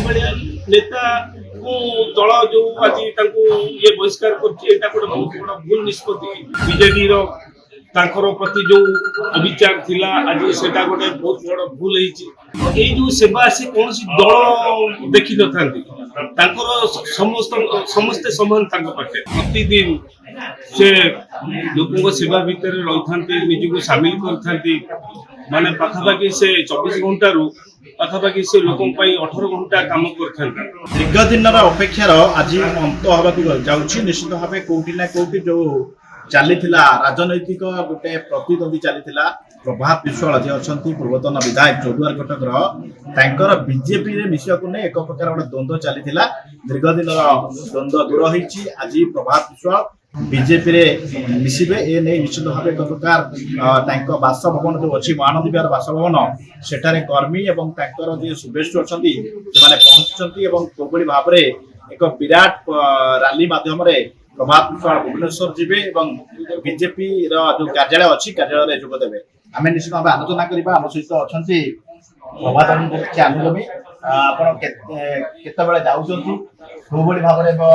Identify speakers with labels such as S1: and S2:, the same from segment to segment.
S1: ଏଇଭଳିଆ ନେତାକୁ ଦଳ ଯୋଉ ଆଜି ତାଙ୍କୁ ଇଏ ବହିଷ୍କାର କରୁଛି ଏଇଟା ଗୋଟେ ବହୁତ ବଡ଼ ଭୁଲ ନିଷ୍ପତ୍ତି। ବିଜେଡିର ତାଙ୍କର ପ୍ରତି ଯୋଉ ଅବିଚାର ଥିଲା ଆଜି ସେଟା ଗୋଟେ ବହୁତ ବଡ଼ ଭୁଲ ହେଇଛି। ଏଇ ଯୋଉ ସେବା ଆସି କୌଣସି ଦଳ ଦେଖିନଥାନ୍ତି, ତାଙ୍କର ସମସ୍ତେ ସମାନ ତାଙ୍କ ପାଖରେ। ପ୍ରତିଦିନ ସେ ଲୋକଙ୍କ ସେବା ଭିତରେ ରହିଥାନ୍ତି, ନିଜକୁ ସାମିଲ କରିଥାନ୍ତି। ମାନେ ପାଖାପାଖି ସେ 24 ଘଣ୍ଟାରୁ ପାଖାପାଖି ସେ ଲୋକଙ୍କ ପାଇଁ 18 ଘଣ୍ଟା କାମ କରିଥାନ୍ତି।
S2: ଦୀର୍ଘ ଦିନର ଅପେକ୍ଷାର ଆଜି ଅନ୍ତ ହେବାକୁ ଯାଉଛି। ନିଶ୍ଚିତ ଭାବେ କୋଉଠି ନା କୋଉଠି ଯୋଉ ଚାଲିଥିଲା ରାଜନୈତିକ ଗୋଟେ ପ୍ରତିଦ୍ୱନ୍ଦ୍ୱୀ ଚାଲିଥିଲା, ପ୍ରଭାତ ବିଶ୍ୱାଳ ଯିଏ ଅଛନ୍ତି ପୂର୍ବତନ ବିଧାୟକ ଚୌଦ୍ୱାର କଟକର, ତାଙ୍କର ବିଜେପିରେ ମିଶିବାକୁ ନେଇ ଏକ ପ୍ରକାର ଗୋଟେ ଦ୍ୱନ୍ଦ୍ୱ ଚାଲିଥିଲା। ଦୀର୍ଘ ଦିନର ଦ୍ୱନ୍ଦ୍ୱ ଦୂର ହେଇଛି। ଆଜି ପ୍ରଭାତ ବିଶ୍ୱାଳ ବିଜେପିରେ ମିଶିବେ, ଏ ନେଇ ନିଶ୍ଚିତ ଭାବେ ଏକ ପ୍ରକାର ତାଙ୍କ ବାସଭବନ ଯୋଉ ଅଛି ମହାନଦୀ ବିହାର ବାସଭବନ, ସେଠାରେ କର୍ମୀ ଏବଂ ତାଙ୍କର ଯିଏ ଶୁଭେଚ୍ଛୁ ଅଛନ୍ତି ସେମାନେ ପହଞ୍ଚିଛନ୍ତି ଏବଂ କିଭଳି ଭାବରେ ଏକ ବିରାଟ ରାଲି ମାଧ୍ୟମରେ ପ୍ରଭାତ ବିଶ୍ୱାଳ ଭୁବନେଶ୍ୱର ଯିବେ ଏବଂ ବିଜେପି ର ଯୋଉ କାର୍ଯ୍ୟାଳୟ ଅଛି କାର୍ଯ୍ୟାଳୟରେ ଯୋଗ ଦେବେ। ଆମେ ନିଶ୍ଚିତ ଭାବେ ଆଲୋଚନା କରିବା। ଆମ ସହିତ ଅଛନ୍ତି ପ୍ରଭାତ ଅନୁଗାମୀ। ଆପଣ କେତେବେଳେ ଯାଉଛନ୍ତି, କୋଉଭଳି ଭାବରେ ଏବେ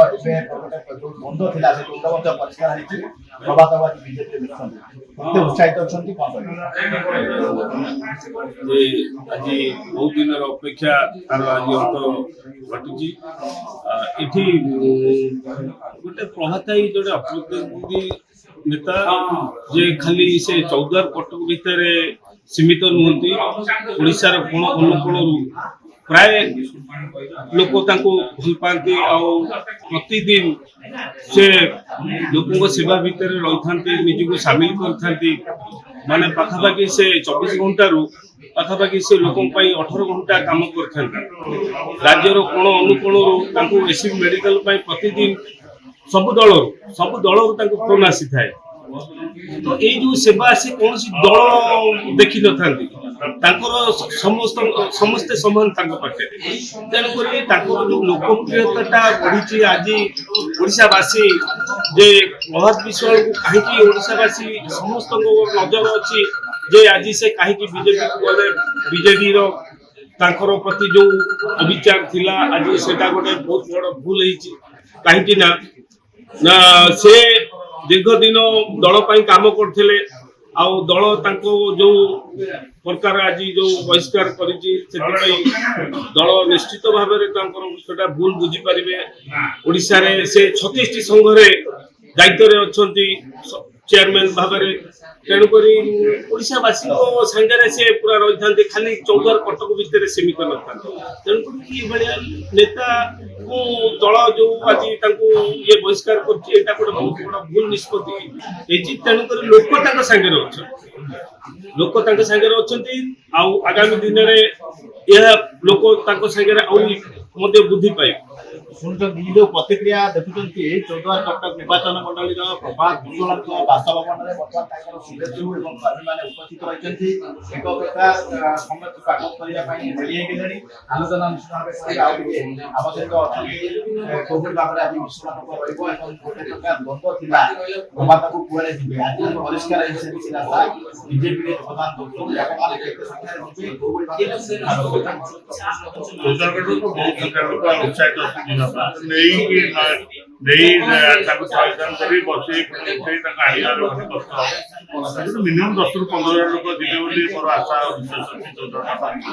S2: ଯୋଉ ଦ୍ୱନ୍ଦ୍ୱ ଥିଲା ସେ ଦ୍ୱନ୍ଦ୍ୱ ମଧ୍ୟ ପରିଷ୍କାର ହେଇଛି। ପ୍ରଭାତ ବିଜେପିରେ ମିଶୁଛନ୍ତି, କେତେ ଉତ୍ସାହିତ ଅଛନ୍ତି କଣ କହିବେ?
S1: ଆଜି ବହୁତ ଦିନର ଅପେକ୍ଷା ତାର ଆଜି ଅନ୍ତ ଘଟିଛି। ଏଠି ଗୋଟେ ପ୍ରଭାତ ଯୋଉଟେ ଅପ୍ରତିଦ୍ୱନ୍ଦୀ ନେତା ଯେ ଖାଲି ସେ ଚୌଦ୍ୱାର କଟକ ଭିତରେ ସୀମିତ ନୁହନ୍ତି, ଓଡ଼ିଶାର କୋଣ ଅନୁକୋଣରୁ ପ୍ରାୟ ଲୋକ ତାଙ୍କୁ ଭଲ ପାଆନ୍ତି। ଆଉ ପ୍ରତିଦିନ ସେ ଲୋକଙ୍କ ସେବା ଭିତରେ ରହିଥାନ୍ତି, ନିଜକୁ ସାମିଲ କରିଥାନ୍ତି। ମାନେ ପାଖାପାଖି ସେ 24 ଘଣ୍ଟାରୁ ପାଖାପାଖି ସେ ଲୋକଙ୍କ ପାଇଁ 18 ଘଣ୍ଟା କାମ କରିଥାନ୍ତି। ରାଜ୍ୟର କୋଣ ଅନୁକୋଣରୁ ତାଙ୍କୁ ଏସିଡ୍ ମେଡିକାଲ ପାଇଁ ପ୍ରତିଦିନ ସବୁ ଦଳରୁ ତାଙ୍କୁ ଫୋନ ଆସିଥାଏ। ତ ଏଇ ଯୋଉ ସେବା ଆସି କୌଣସି ଦଳ ଦେଖିନଥାନ୍ତି, ତାଙ୍କର ସମସ୍ତେ ସମାନ ତାଙ୍କ ପାଖରେ। ତେଣୁକରି ତାଙ୍କର ଯୋଉ ଲୋକପ୍ରିୟତାଟା ବଢିଛି ଆଜି ଓଡ଼ିଶାବାସୀ ଯେ ପ୍ରଭାତ ବିଶ୍ୱାଳକୁ କାହିଁକି ଓଡ଼ିଶାବାସୀ ସମସ୍ତଙ୍କ ନଜର ଅଛି ଯେ ଆଜି ସେ କାହିଁକି ବିଜେପିକୁ ଗଲେ। ବିଜେଡିର ତାଙ୍କର ପ୍ରତି ଯୋଉ ଅବିଚାର ଥିଲା ଆଜି ସେଟା ଗୋଟେ ବହୁତ ବଡ଼ ଭୁଲ ହେଇଛି। କାହିଁକି ନା ସେ ଦୀର୍ଘ ଦିନ ଦଳ ପାଇଁ କାମ କରୁଥିଲେ, ଆଉ ଦଳ ତାଙ୍କୁ ଯୋଉ ପ୍ରକାର ଆଜି ଯୋଉ ବହିଷ୍କାର କରିଛି ସେଥିପାଇଁ ଦଳ ନିଶ୍ଚିତ ଭାବରେ ତାଙ୍କର ସେଟା ଭୁଲ ବୁଝିପାରିବେ। ଓଡ଼ିଶାରେ ସେ 36ଟି ସଂଘରେ ଦାୟିତ୍ୱରେ ଅଛନ୍ତି ଚେୟାରମ୍ୟାନ ଭାବରେ। ତେଣୁକରି ଓଡ଼ିଶାବାସୀଙ୍କ ସାଙ୍ଗରେ ସେ ପୁରା ରହିଥାନ୍ତି, ଖାଲି ଚୌଦ୍ୱାର କଟକ ଭିତରେ ସୀମିତ ନଥାନ୍ତି। ତେଣୁକରି ଏଇଭଳିଆ ନେତାକୁ ଦଳ ଯୋଉ ଆଜି ତାଙ୍କୁ ଇଏ ବହିଷ୍କାର କରୁଛି ଏଇଟା ଗୋଟେ ବହୁତ ବଡ଼ ଭୁଲ ନିଷ୍ପତ୍ତି ହେଇଛି। ତେଣୁକରି ଲୋକ ତାଙ୍କ ସାଙ୍ଗରେ ଅଛନ୍ତି। ଆଉ ଆଗାମୀ ଦିନରେ ଏହା ଲୋକ ତାଙ୍କ ସାଙ୍ଗରେ ଆହୁରି ମଧ୍ୟ ବୃଦ୍ଧି ପାଇବ।
S2: ଶୁଣୁଛନ୍ତି ଯୋଉ ପ୍ରତିକ୍ରିୟା ଦେଖୁଛନ୍ତି, ଚୌଦ୍ୱାର କଟକ ନିର୍ବାଚନ ମଣ୍ଡଳୀର ପ୍ରଭାତ ବିଶ୍ୱାଳଙ୍କ ବାସଭବନରେ ବର୍ତ୍ତମାନ ତାଙ୍କର ଶୁଭେଚ୍ଛୁ ଏବଂ କର୍ମୀମାନେ ଉପସ୍ଥିତ ରହିଛନ୍ତି। ଏକ ପ୍ରକାର ସମସ୍ତଙ୍କୁ ସ୍ୱାଗତ କରିବା ପାଇଁ ରେଡି ହେଇଗଲେଣି। ଆଲୋଚନା ନିଶ୍ଚିତ ଭାବେ କରିବା। ଆଉ ଟିକେ ଆମ ସହିତ ଅଛନ୍ତି କୋଭିଡ ଭାବରେ ଆଜି ବିଶ୍ୱନାଥ ରହିବ ଏବଂ ଗୋଟେ ପ୍ରକାର ଦ୍ୱନ୍ଦ୍ୱ ଥିଲା ପ୍ରଭାତକୁ କୁଆଡ଼େ ଯିବେ, ଆଜି ପରିଷ୍କାର ହେଇସାରିଛି ରାସ୍ତା। ବିଜେପିରେ ଯୋଗଦାନ କରୁଛନ୍ତି ଆପଣମାନେ କେତେ ସଂଖ୍ୟାରେ ଯିବେ, କୋଭିଡ ଭାବରେ
S3: ଉତ୍ସାହିତ ତାକୁ ସଚେତନ କରି ବସେଇ ଉଠେଇ ତାଙ୍କୁ ଆଣିବା କଷ୍ଟ ହବ। ମିନିମମ୍ 10ରୁ 15 ଲୋକ ଯିବେ ବୋଲି ମୋର ଆଶା ବିଶ୍ୱାସ ଅଛି।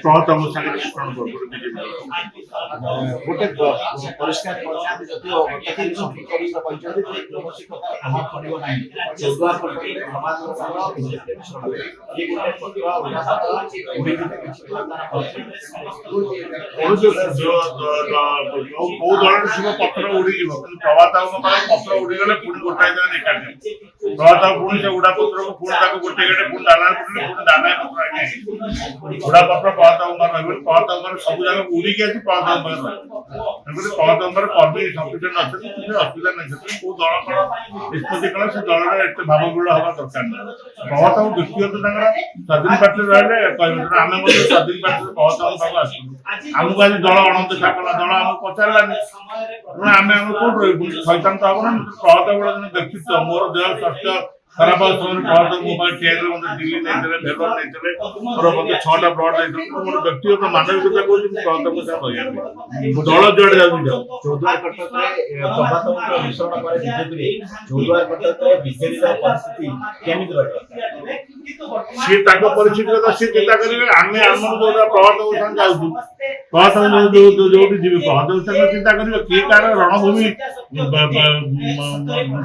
S3: ପ୍ରଭାତ ଆମ ସାଙ୍ଗରେ ମିଶ୍ରଣ କରୁଛନ୍ତି ବିଜେପି
S2: ଗୋଟେ ପରିଷ୍କାର କରିଛନ୍ତି, ଯଦିଓ କହିଛନ୍ତି ଯେ କୌଣସି ପ୍ରକାର ପ୍ରଭାବ ପଡ଼ିବ ନାହିଁ।
S3: କୋଉ ଦଳରେ ଥିବ ପତ୍ର ଉଡ଼ିଯିବ, କିନ୍ତୁ ପ୍ରଭାତ ପତ୍ର ଉଡ଼ିଗଲେ ପୁଣି ଗୋଟାଏ ଜାଗାରେ ଏକାଠି ପ୍ରଭାତ ପୁଣି ସେ ଉଡ଼ା ପତ୍ରକୁ ପୁଣି ତାକୁ ଗୋଟେ ଗାଡି ପୁଣି ଦାନା ପୁଣି ଦାନା ପତ୍ର ଆଜ୍ଞା ଉଡ଼ା ପତ୍ର ପ୍ରଭାତ ରହିବ। ପ୍ରଭାତ ସବୁ ଜାଗାକୁ ଉଡ଼ିକି ଆସି ପ୍ରଭାତ ରହିବ। ତେଣୁକରି ପ୍ରଭାତ କର୍ମୀ ସଫିସିଏଣ୍ଟ ଅଛନ୍ତି, କିଛି ଅସୁବିଧା ନାହିଁ। ସେଥିପାଇଁ କୋଉ ଦଳ କଣ ନିଷ୍ପତ୍ତି କଲେ ସେ ଦଳରେ ଏତେ ଭାବବିହ୍ୱଳ ହବା ଦରକାର ନାହିଁ। ପ୍ରଭାତ ବ୍ୟକ୍ତିଗତ ତାଙ୍କର ସ୍ୱାଧୀନ ପାର୍ଟିରେ ରହିଲେ କହିବେ, ଆମେ ମଧ୍ୟ ସ୍ୱାଧୀନ ପାର୍ଟିରେ ପ୍ରଭାତ ପାଖକୁ ଆସୁଛୁ। ଆମକୁ ଆଜି ଦଳ ଅଣଦେଖା କଲା, ଦଳ ଆମକୁ ପଚାରିଲାନି, ଆମେ କୋଉଠି ରହିବୁ? ଶୈତାନ ତ ହବ ନା। ପ୍ରଭାତ ଜଣେ ବ୍ୟକ୍ତିତ୍ୱ, ମୋର ଦେହ ସ୍ୱାସ୍ଥ୍ୟ ଖରାପ ସମୟରେ ପ୍ରଭାତ ମୋବାଇଲ ତିଆରି ମୋତେ ଦିଲ୍ଲୀ ନେଇଥିଲେ ଭେଲୋର ନେଇଥିଲେ ମୋର ମୋତେ 6ଟା ବ୍ଲଡ ଦେଇଥିଲେ ମୋର ବ୍ୟକ୍ତିଗତ ମାନବିକତା କହୁଛି ମୁଁ ପ୍ରଭାତଙ୍କୁ ସାର୍ କହିବା ଦଳ ଯୁଆଡେ ଯାଉଛି ଯାଉ
S2: ଚୌଦ୍ୱାର କଟକରେ ପ୍ରଭାତଙ୍କ ମିଶ୍ରଣ ପରେ ବିଜେପିରେ ଚୌଦ୍ୱାର କଟକରେ ବିଜେଡିର ପରିସ୍ଥିତି କେମିତି ରହିବ?
S3: ସିଏ ତାଙ୍କ ପରିସ୍ଥିତି କଥା ସିଏ ଚିନ୍ତା କରିବେ ଆମେ ଆମର ଯୋଉଟା ପ୍ରଭାତ ସାଙ୍ଗେ ଯାଉଛୁ ପ୍ରଭାତ ଯୋଉଠି ଯିବେ ପ୍ରଭାତ ସାଙ୍ଗେ ଚିନ୍ତା କରିବେ କିଏ କାହାର ରଣଭୂମି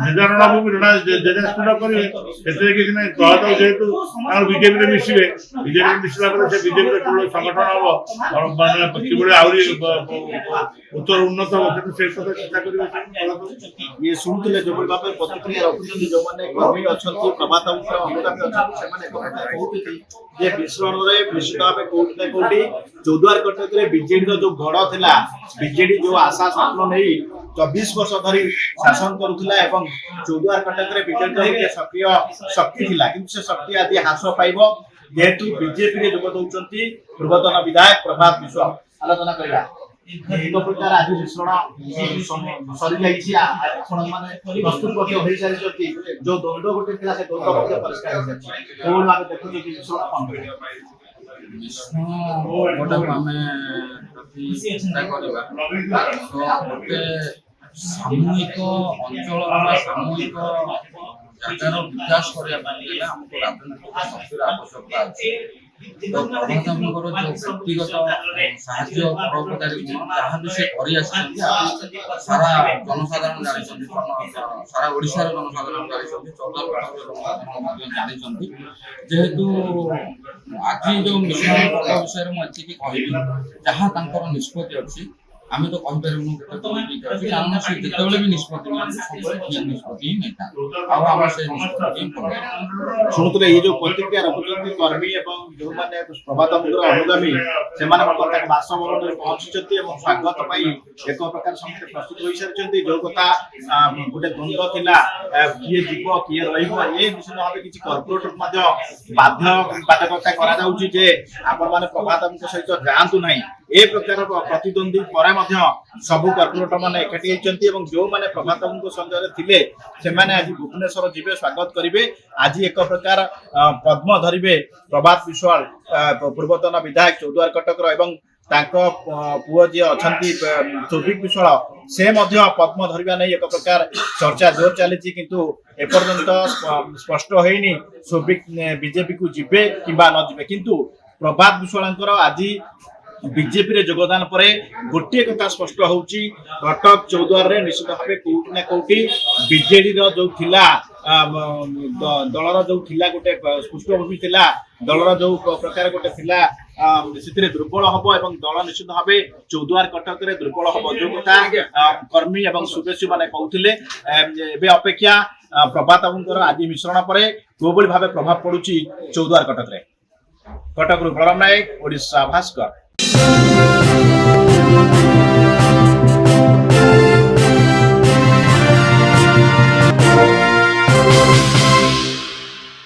S3: ଯେଜା ରଣଭୂମି ଯେଜା ସ୍ଥିର କରିବେ ସେଥିରେ କିଛି ନାହିଁ ପ୍ରଭାତ ଯେହେତୁ ଆମର ବିଜେପିରେ ମିଶିବେ ବିଜେପିରେ ମିଶିଲା ପରେ ସେ ବିଜେପିର କିଭଳି ସଂଗଠନ ହବ ମାନେ କିଭଳି ଆହୁରି ଉତ୍ତର ଉନ୍ନତ ହବ କିନ୍ତୁ ସେ କଥା ଚିନ୍ତା କରିବେ
S2: ଇଏ ଶୁଣୁଥିଲେ ଯୋଉଭଳି ଭାବରେ ପ୍ରତିକ୍ରିୟା ରଖୁଛନ୍ତି ଯୋଉମାନେ କର୍ମୀ ଅଛନ୍ତି ପ୍ରଭାତଙ୍କର ଅନୁଗାମୀ ଅଛନ୍ତି ସେମାନେ କହୁଛନ୍ତି ଯେ ମିଶ୍ରଣରେ ନିଶ୍ଚିତ ଭାବେ କୋଉଠି ନା କୋଉଠି ଚୌଦ୍ୱାର କଟକରେ ବିଜେଡିର ଯୋଉ ଗଡ଼ ଥିଲା ବିଜେଡି ଯୋଉ ଆଶା ସ୍ୱପ୍ନ ନେଇ 24 ବର୍ଷ ଧରି ଶାସନ କରୁଥିଲା ଏବଂ ଚୌଦ୍ୱାର କଟକରେ ବିଜେଡିର ଗୋଟେ ସକ୍ରିୟ ଶକ୍ତି ଥିଲା କିନ୍ତୁ ସେ ଶକ୍ତି ଆଜି ହ୍ରାସ ପାଇବ ଯେହେତୁ ବିଜେପିରେ ଯୋଗ ଦଉଛନ୍ତି ପୂର୍ବତନ ବିଧାୟକ ପ୍ରଭାତ ବିଶ୍ୱାଳ। ଆଲୋଚନା କରିବା ଏକ ପ୍ରକାର ଆଜି ମିଶ୍ରଣ ସରିଯାଇଛି ଆପଣମାନେ ପ୍ରସ୍ତୁତ ମଧ୍ୟ ହୋଇସାରିଛନ୍ତି ଯୋଉ ଦ୍ୱନ୍ଦ୍ୱ ଗୋଟେ ଥିଲା ସେ ଦ୍ୱନ୍ଦ୍ୱ ମଧ୍ୟ ପରିଷ୍କାର ହୋଇଯାଇଛି କୋଉଭଳି ଭାବେ ଦେଖୁଛନ୍ତି ମିଶ୍ରଣ କଣ କରିବା?
S4: ଗୋଟାକୁ ଆମେ ଯଦି ଚିନ୍ତା କରିବା ତ ଗୋଟେ ସାମୂହିକ ଅଞ୍ଚଳର ବା ସାମୂହିକ ଜାଗାର ବିକାଶ କରିବା ପାଇଁ ହେଲେ ଆମକୁ ରାଜନୈତିକ ଶକ୍ତିର ଆବଶ୍ୟକତା ଅଛି। ତ ପ୍ରଭାତଙ୍କର ଯୋଉ ବ୍ୟକ୍ତିଗତ ସାହାଯ୍ୟ ପରୋପକାରୀ ଗୁଣ ଯାହା ବି ସେ କରି ଆସିଛନ୍ତି ସାରା ଜନସାଧାରଣ ଜାଣିଛନ୍ତି ସାରା ଓଡ଼ିଶାର ଜନସାଧାରଣ ଜାଣିଛନ୍ତି ଚୌଦ୍ୱାର କଟକର ଜନସାଧାରଣ ମଧ୍ୟ ଜାଣିଛନ୍ତି ଯେହେତୁ ଆଜି ଯୋଉ ମିଶ୍ରଣ ବିଷୟରେ ମୁଁ ଏତିକି କହିବି ଯାହା ତାଙ୍କର ନିଷ୍ପତ୍ତି ଅଛି ଆମେ ତ କହିପାରିବୁନୁ କେତେବେଳେ ଠିକ ଅଛି କାରଣ ସେ ଯେତେବେଳେ ବି ନିଷ୍ପତ୍ତି ନିଅନ୍ତି ସବୁବେଳେ ଠିକ ନିଷ୍ପତ୍ତି ହିଁ ନେଇଥାନ୍ତି ଆଉ ଆମେ ସେ ନିଷ୍ପତ୍ତି
S2: ଶୁଣୁଥିଲେ ଏଇ ଯୋଉ ପ୍ରତିକ୍ରିୟା ରଖୁଛନ୍ତି କର୍ମୀ ଏବଂ ଯୋଉମାନେ ପ୍ରଭାତଙ୍କର ଅନୁଗାମୀ ସେମାନେ ମଧ୍ୟ ତାଙ୍କ ବାସଭବନରେ ପହଞ୍ଚିଛନ୍ତି ଏବଂ ସ୍ୱାଗତ ପାଇଁ ଏକ ପ୍ରକାର ସମସ୍ତେ ପ୍ରସ୍ତୁତ ହୋଇସାରିଛନ୍ତି ଯୋଉ କଥା ଗୋଟେ ଦ୍ୱନ୍ଦ୍ୱ ଥିଲା କିଏ ଯିବ କିଏ ରହିବ ଏ ନିଶ୍ଚିତ ଭାବେ କିଛି କର୍ପୋରେଟର ମଧ୍ୟ ବାଧ୍ୟବାଧକତା କରାଯାଉଛି ଯେ ଆପଣମାନେ ପ୍ରଭାତଙ୍କ ସହିତ ଯାଆନ୍ତୁ ନାହିଁ ଏ ପ୍ରକାର ପ୍ରତିଦ୍ୱନ୍ଦ୍ୱୀ ପରେ ମଧ୍ୟ ସବୁ କର୍ପୋରେଟର ମାନେ ଏକାଠି ହେଇଛନ୍ତି ଏବଂ ଯୋଉମାନେ ପ୍ରଭାତଙ୍କ ସଙ୍ଗରେ ଥିଲେ ସେମାନେ ଆଜି ଭୁବନେଶ୍ୱର ଯିବେ ସ୍ୱାଗତ କରିବେ ଆଜି ଏକ ପ୍ରକାର ପଦ୍ମ ଧରିବେ ପ୍ରଭାତ ବିଶ୍ୱାଳ ପୂର୍ବତନ ବିଧାୟକ ଚୌଦ୍ୱାର କଟକର ଏବଂ ତାଙ୍କ ପୁଅ ଯିଏ ଅଛନ୍ତି ସୌଭିକ ବିଶ୍ୱାଳ ସେ ମଧ୍ୟ ପଦ୍ମ ଧରିବା ନେଇ ଏକ ପ୍ରକାର ଚର୍ଚ୍ଚା ଜୋର ଚାଲିଛି କିନ୍ତୁ ଏପର୍ଯ୍ୟନ୍ତ ସ୍ପଷ୍ଟ ହେଇନି ସୌଭିକ ବିଜେପିକୁ ଯିବେ କିମ୍ବା ନ ଯିବେ କିନ୍ତୁ ପ୍ରଭାତ ବିଶ୍ୱାଳଙ୍କର ଆଜି ବିଜେପିରେ ଯୋଗଦାନ ପରେ ଗୋଟିଏ କଥା ସ୍ପଷ୍ଟ ହଉଛି କଟକ ଚୌଦ୍ୱାରରେ ନିଶ୍ଚିତ ଭାବେ କୋଉଠି ନା କୋଉଠି ବିଜେଡିର ଯୋଉ ଥିଲା ଦଳର ଯୋଉ ଥିଲା ଗୋଟେ ପୃଷ୍ଠଭୂମି ଥିଲା ଦଳର ଯୋଉ ପ୍ରକାର ଗୋଟେ ଥିଲା ସେଥିରେ ଦୁର୍ବଳ ହବ ଏବଂ ଦଳ ନିଶ୍ଚିତ ଭାବେ ଚୌଦ୍ୱାର କଟକରେ ଦୁର୍ବଳ ହବ ଯୋଉ କଥା କର୍ମୀ ଏବଂ ସୁବେଶୀ ମାନେ କହୁଥିଲେ ଏବେ ଅପେକ୍ଷା ପ୍ରଭାତ ବାବୁଙ୍କର ଆଜି ମିଶ୍ରଣ ପରେ କୋଉଭଳି ଭାବେ ପ୍ରଭାବ ପଡୁଛି ଚୌଦ୍ୱାର କଟକରେ। କଟକରୁ ବଳରାମ ନାୟକ, ଓଡ଼ିଶା ଭାସ୍କର।